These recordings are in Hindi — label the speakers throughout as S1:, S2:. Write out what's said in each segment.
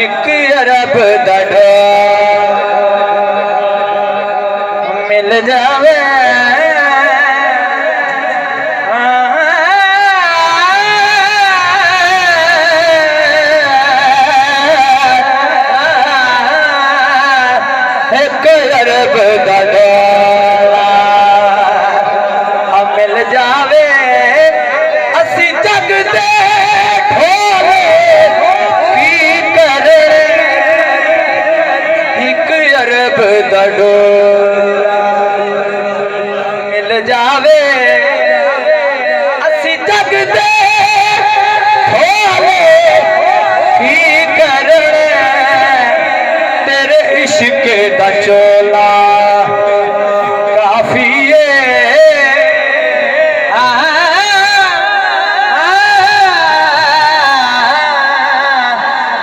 S1: एक अरब दा ढोल मिल जावे एक अरब दा ढोल मिल जावे असी जग दे ढोले की करे एक अरब दा ढोल मिल जावे असी जग दे ढोले की करे तेरे इश्क दा चोला काफी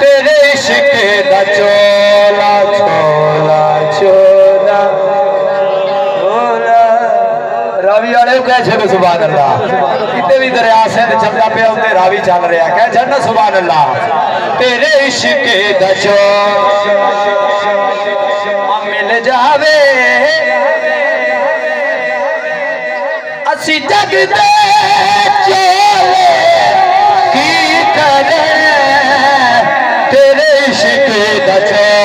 S1: तेरे इश्क दा चोला चोला चोला चोला रावी वाले कह छो सुभान अल्लाह कितने भी दरिया सिंध चलता पे उते रावी चल रहा कह छो सुभान अल्लाह तेरे इश्क दा चोला मिल जावे असी जग दे चोले की करे तेरे इश्क दा चोला